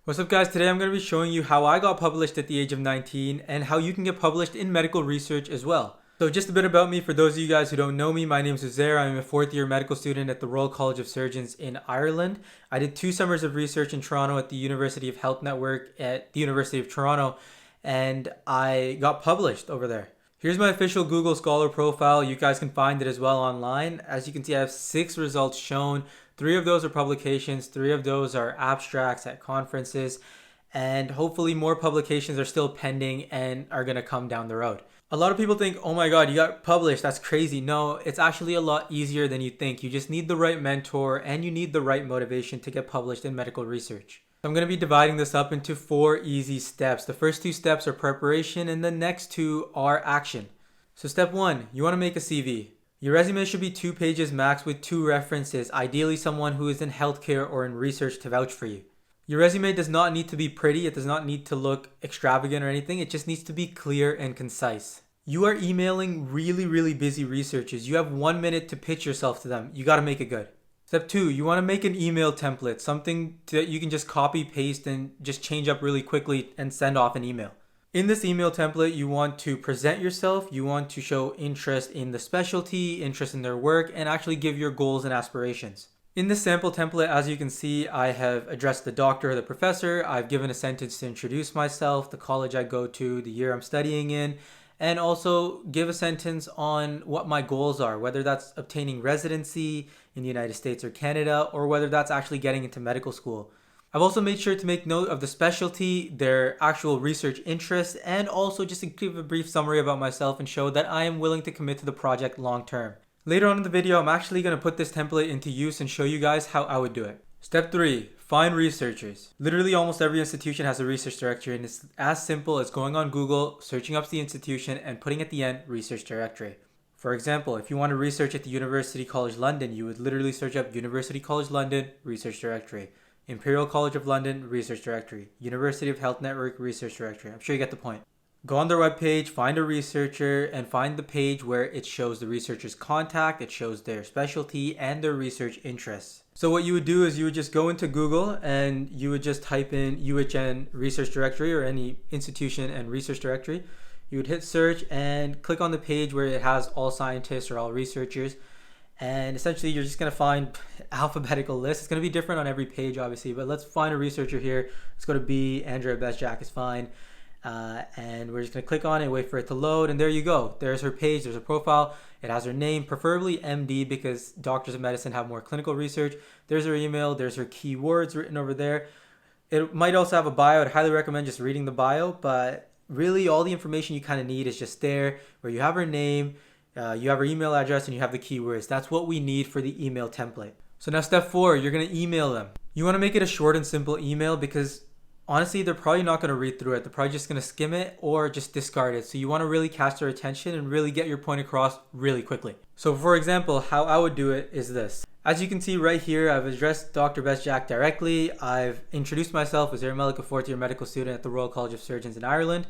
What's up guys, today I'm going to be showing you how I got published at the age of 19 and how you can get published in medical research as well. So just a bit about me for those of you guys who don't know me, my name is Uzair. I'm a fourth year medical student at the Royal College of Surgeons in Ireland. I did 2 summers of research in Toronto at the University of Health Network at the University of Toronto, and I got published over there. Here's my official Google Scholar profile. You guys can find it as well online. As you can see, I have 6 results shown. 3 of those are publications, 3 of those are abstracts at conferences, and hopefully more publications are still pending and are going to come down the road. A lot of people think, oh my god, you got published, that's crazy. No, it's actually a lot easier than you think. You just need the right mentor and you need the right motivation to get published in medical research. I'm going to be dividing this up into 4 easy steps. The first 2 steps are preparation and the next 2 are action. So step 1, you want to make a CV. Your resume should be 2 pages max with 2 references, ideally someone who is in healthcare or in research to vouch for you. Your resume does not need to be pretty, it does not need to look extravagant or anything, it just needs to be clear and concise. You are emailing really busy researchers. You have 1 minute to pitch yourself to them. You got to make it good. Step 2, you want to make an email template, something that you can just copy, paste, and just change up really quickly and send off an email. In this email template, you want to present yourself, you want to show interest in the specialty, interest in their work, and actually give your goals and aspirations. In this sample template, as you can see, I have addressed the doctor or the professor, I've given a sentence to introduce myself, the college I go to, the year I'm studying in, and also give a sentence on what my goals are, whether that's obtaining residency in the United States or Canada, or whether that's actually getting into medical school. I've also made sure to make note of the specialty, their actual research interests, and also just to give a brief summary about myself and show that I am willing to commit to the project long term. Later on in the video, I'm actually going to put this template into use and show you guys how I would do it. Step 3, find researchers. Literally almost every institution has a research directory, and it's as simple as going on Google, searching up the institution, and putting at the end research directory. For example, if you want to research at the University College London, you would literally search up University College London research directory. Imperial College of London Research Directory, University of Health Network Research Directory. I'm sure you get the point. Go on their webpage, find a researcher, and find the page where it shows the researcher's contact, it shows their specialty, and their research interests. So what you would do is you would just go into Google and you would just type in UHN Research Directory or any institution and research directory. You would hit search and click on the page where it has all scientists or all researchers. And essentially you're just going to find alphabetical list. It's going to be different on every page obviously, but let's find a researcher here. Let's go to B, Andrea Besjak is fine. And we're just going to click on it, wait for it to load, and there you go. There's her page, there's her profile. It has her name, preferably MD because doctors of medicine have more clinical research. There's her email, there's her keywords written over there. It might also have a bio. I'd highly recommend just reading the bio, but really all the information you kind of need is just there where you have her name, you have her email address, and you have the keywords. That's what we need for the email template. So now step 4, you're going to email them. You want to make it a short and simple email because honestly, they're probably not going to read through it. They're probably just going to skim it or just discard it. So you want to really catch their attention and really get your point across really quickly. So for example, how I would do it is this. As you can see right here, I've addressed Dr. Besjak directly. I've introduced myself as Uzair Malik, a 4th year medical student at the Royal College of Surgeons in Ireland.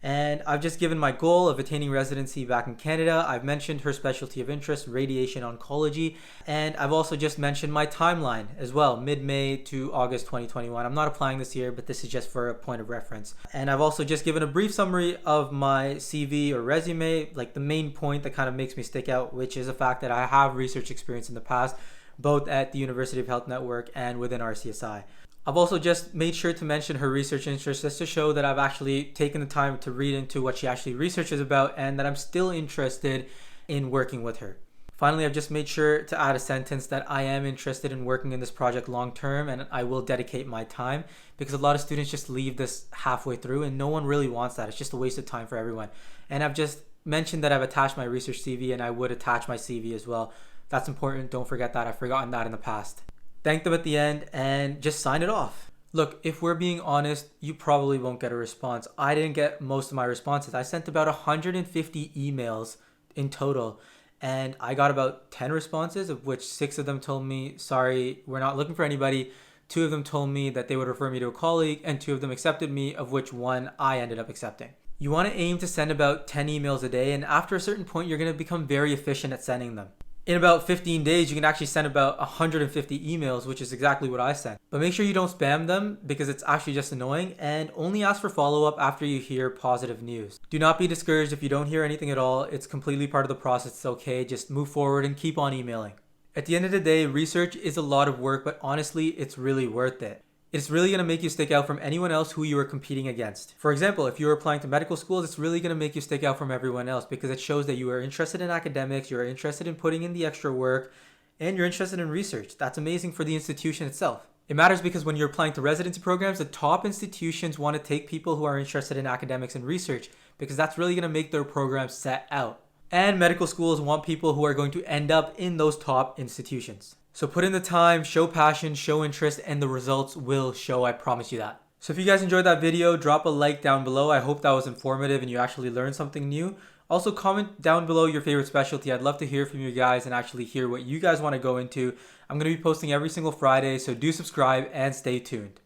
And I've just given my goal of attaining residency back in Canada. I've mentioned her specialty of interest, radiation oncology. And I've also just mentioned my timeline as well, mid-May to August 2021. I'm not applying this year, but this is just for a point of reference. And I've also just given a brief summary of my CV or resume, like the main point that kind of makes me stick out, which is the fact that I have research experience in the past, both at the University of Health Network and within RCSI. I've also just made sure to mention her research interests just to show that I've actually taken the time to read into what she actually researches about and that I'm still interested in working with her. Finally, I've just made sure to add a sentence that I am interested in working in this project long term and I will dedicate my time, because a lot of students just leave this halfway through and no one really wants that. It's just a waste of time for everyone. And I've just mentioned that I've attached my research CV and I would attach my CV as well. That's important. Don't forget that. I've forgotten that in the past. Thank them at the end and just sign it off. Look, if we're being honest, you probably won't get a response. I didn't get most of my responses. I sent about 150 emails in total and I got about 10 responses, of which 6 of them told me, sorry, we're not looking for anybody. 2 of them told me that they would refer me to a colleague, and 2 of them accepted me, of which 1 I ended up accepting. You want to aim to send about 10 emails a day, and after a certain point, you're going to become very efficient at sending them. In about 15 days, you can actually send about 150 emails, which is exactly what I sent. But make sure you don't spam them because it's actually just annoying, and only ask for follow-up after you hear positive news. Do not be discouraged if you don't hear anything at all. It's completely part of the process. It's okay. Just move forward and keep on emailing. At the end of the day, research is a lot of work, but honestly, it's really worth it. It's really going to make you stick out from anyone else who you are competing against. For example, if you're applying to medical schools, it's really going to make you stick out from everyone else because it shows that you are interested in academics, you're interested in putting in the extra work, and you're interested in research. That's amazing for the institution itself. It matters because when you're applying to residency programs, the top institutions want to take people who are interested in academics and research because that's really going to make their programs set out. And medical schools want people who are going to end up in those top institutions. So put in the time, show passion, show interest, and the results will show, I promise you that. So if you guys enjoyed that video, drop a like down below. I hope that was informative and you actually learned something new. Also comment down below your favorite specialty. I'd love to hear from you guys and actually hear what you guys want to go into. I'm going to be posting every single Friday, so do subscribe and stay tuned.